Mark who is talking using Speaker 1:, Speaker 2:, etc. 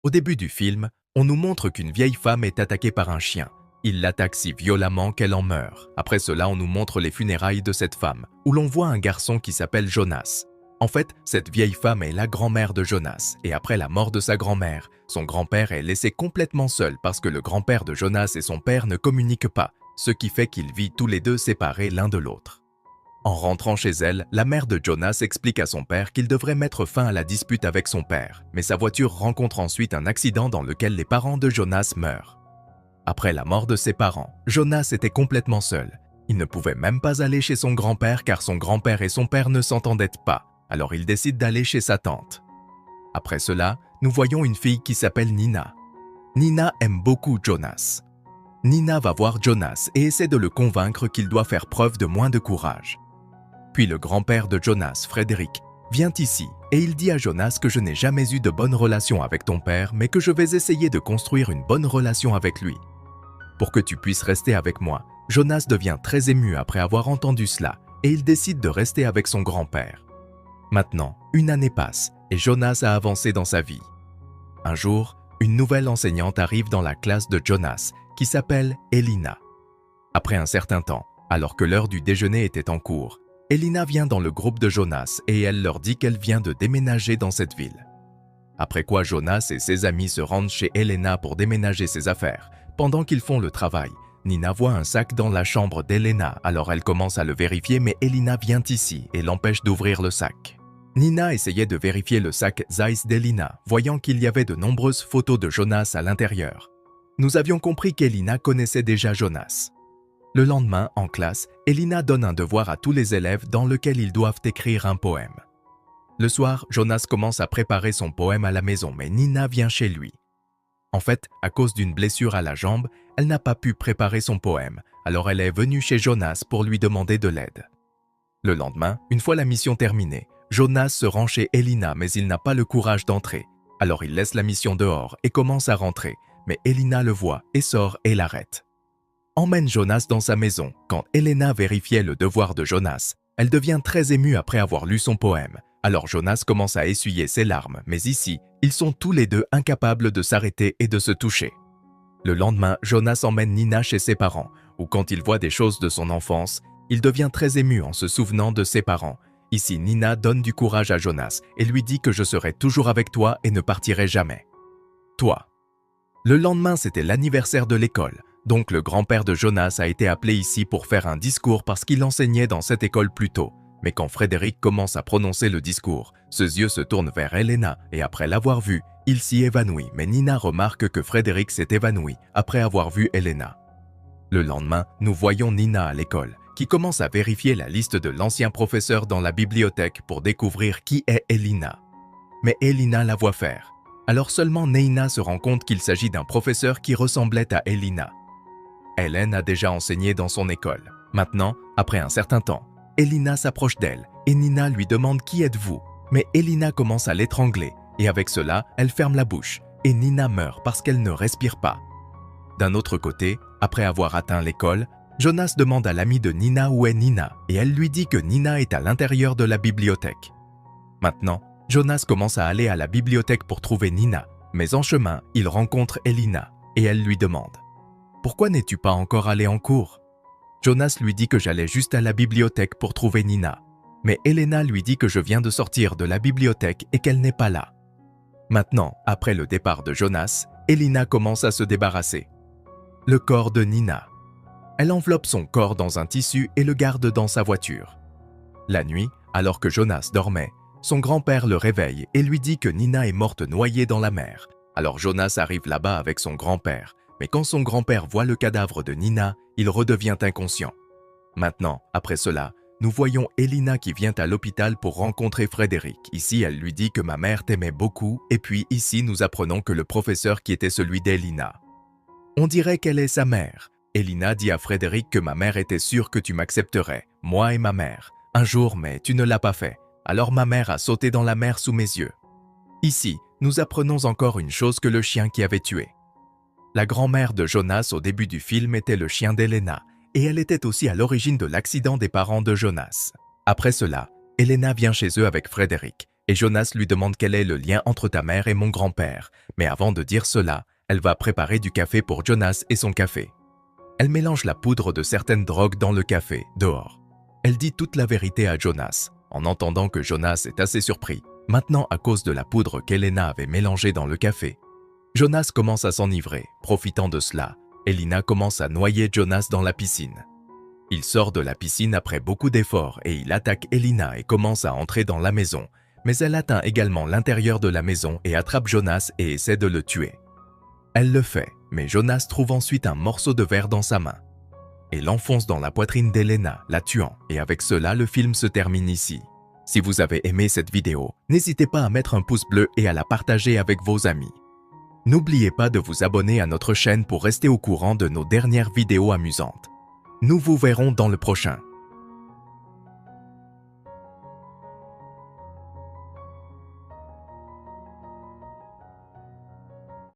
Speaker 1: Au début du film, on nous montre qu'une vieille femme est attaquée par un chien. Il l'attaque si violemment qu'elle en meurt. Après cela, on nous montre les funérailles de cette femme, où l'on voit un garçon qui s'appelle Jonas. En fait, cette vieille femme est la grand-mère de Jonas, et après la mort de sa grand-mère, son grand-père est laissé complètement seul parce que le grand-père de Jonas et son père ne communiquent pas, ce qui fait qu'ils vivent tous les deux séparés l'un de l'autre. En rentrant chez elle, la mère de Jonas explique à son père qu'il devrait mettre fin à la dispute avec son père, mais sa voiture rencontre ensuite un accident dans lequel les parents de Jonas meurent. Après la mort de ses parents, Jonas était complètement seul. Il ne pouvait même pas aller chez son grand-père car son grand-père et son père ne s'entendaient pas, alors il décide d'aller chez sa tante. Après cela, nous voyons une fille qui s'appelle Nina. Nina aime beaucoup Jonas. Nina va voir Jonas et essaie de le convaincre qu'il doit faire preuve de moins de courage. Puis le grand-père de Jonas, Frédéric, vient ici et il dit à Jonas que je n'ai jamais eu de bonne relation avec ton père, mais que je vais essayer de construire une bonne relation avec lui. Pour que tu puisses rester avec moi, Jonas devient très ému après avoir entendu cela et il décide de rester avec son grand-père. Maintenant, une année passe et Jonas a avancé dans sa vie. Un jour, une nouvelle enseignante arrive dans la classe de Jonas qui s'appelle Elina. Après un certain temps, alors que l'heure du déjeuner était en cours, Elina vient dans le groupe de Jonas et elle leur dit qu'elle vient de déménager dans cette ville. Après quoi Jonas et ses amis se rendent chez Elena pour déménager ses affaires. Pendant qu'ils font le travail, Nina voit un sac dans la chambre d'Elena, alors elle commence à le vérifier mais Elina vient ici et l'empêche d'ouvrir le sac. Nina essayait de vérifier le sac Zeiss d'Elina, voyant qu'il y avait de nombreuses photos de Jonas à l'intérieur. Nous avions compris qu'Elina connaissait déjà Jonas. Le lendemain, en classe, Elina donne un devoir à tous les élèves dans lequel ils doivent écrire un poème. Le soir, Jonas commence à préparer son poème à la maison, mais Nina vient chez lui. En fait, à cause d'une blessure à la jambe, elle n'a pas pu préparer son poème, alors elle est venue chez Jonas pour lui demander de l'aide. Le lendemain, une fois la mission terminée, Jonas se rend chez Elina, mais il n'a pas le courage d'entrer. Alors il laisse la mission dehors et commence à rentrer, mais Elina le voit et sort et l'arrête. Emmène Jonas dans sa maison. Quand Elena vérifiait le devoir de Jonas, elle devient très émue après avoir lu son poème. Alors Jonas commence à essuyer ses larmes, mais ici, ils sont tous les deux incapables de s'arrêter et de se toucher. Le lendemain, Jonas emmène Nina chez ses parents, où quand il voit des choses de son enfance, il devient très ému en se souvenant de ses parents. Ici, Nina donne du courage à Jonas et lui dit que je serai toujours avec toi et ne partirai jamais. Toi. Le lendemain, c'était l'anniversaire de l'école. Donc le grand-père de Jonas a été appelé ici pour faire un discours parce qu'il enseignait dans cette école plus tôt. Mais quand Frédéric commence à prononcer le discours, ses yeux se tournent vers Elena et après l'avoir vue, il s'y évanouit. Mais Nina remarque que Frédéric s'est évanoui après avoir vu Elena. Le lendemain, nous voyons Nina à l'école, qui commence à vérifier la liste de l'ancien professeur dans la bibliothèque pour découvrir qui est Elina. Mais Elina la voit faire. Alors seulement Neina se rend compte qu'il s'agit d'un professeur qui ressemblait à Elina. Hélène a déjà enseigné dans son école. Maintenant, après un certain temps, Elina s'approche d'elle et Nina lui demande « Qui êtes-vous » Mais Elina commence à l'étrangler et avec cela, elle ferme la bouche et Nina meurt parce qu'elle ne respire pas. D'un autre côté, après avoir atteint l'école, Jonas demande à l'amie de Nina où est Nina et elle lui dit que Nina est à l'intérieur de la bibliothèque. Maintenant, Jonas commence à aller à la bibliothèque pour trouver Nina, mais en chemin, il rencontre Elina et elle lui demande « Pourquoi n'es-tu pas encore allé en cours ?» Jonas lui dit que j'allais juste à la bibliothèque pour trouver Nina. Mais Elena lui dit que je viens de sortir de la bibliothèque et qu'elle n'est pas là. Maintenant, après le départ de Jonas, Elina commence à se débarrasser. Le corps de Nina. Elle enveloppe son corps dans un tissu et le garde dans sa voiture. La nuit, alors que Jonas dormait, son grand-père le réveille et lui dit que Nina est morte noyée dans la mer. Alors Jonas arrive là-bas avec son grand-père. Mais quand son grand-père voit le cadavre de Nina, il redevient inconscient. Maintenant, après cela, nous voyons Elina qui vient à l'hôpital pour rencontrer Frédéric. Ici, elle lui dit que ma mère t'aimait beaucoup, et puis ici, nous apprenons que le professeur qui était celui d'Elina. On dirait qu'elle est sa mère. Elina dit à Frédéric que ma mère était sûre que tu m'accepterais, moi et ma mère, un jour, mais tu ne l'as pas fait. Alors ma mère a sauté dans la mer sous mes yeux. Ici, nous apprenons encore une chose que le chien qui avait tué. La grand-mère de Jonas au début du film était le chien d'Elena, et elle était aussi à l'origine de l'accident des parents de Jonas. Après cela, Elena vient chez eux avec Frédéric, et Jonas lui demande quel est le lien entre ta mère et mon grand-père. Mais avant de dire cela, elle va préparer du café pour Jonas et son café. Elle mélange la poudre de certaines drogues dans le café, dehors. Elle dit toute la vérité à Jonas, en entendant que Jonas est assez surpris. Maintenant, à cause de la poudre qu'Elena avait mélangée dans le café, Jonas commence à s'enivrer. Profitant de cela, Elena commence à noyer Jonas dans la piscine. Il sort de la piscine après beaucoup d'efforts et il attaque Elena et commence à entrer dans la maison. Mais elle atteint également l'intérieur de la maison et attrape Jonas et essaie de le tuer. Elle le fait, mais Jonas trouve ensuite un morceau de verre dans sa main et l'enfonce dans la poitrine d'Elena, la tuant. Et avec cela, le film se termine ici. Si vous avez aimé cette vidéo, n'hésitez pas à mettre un pouce bleu et à la partager avec vos amis. N'oubliez pas de vous abonner à notre chaîne pour rester au courant de nos dernières vidéos amusantes. Nous vous verrons dans le prochain.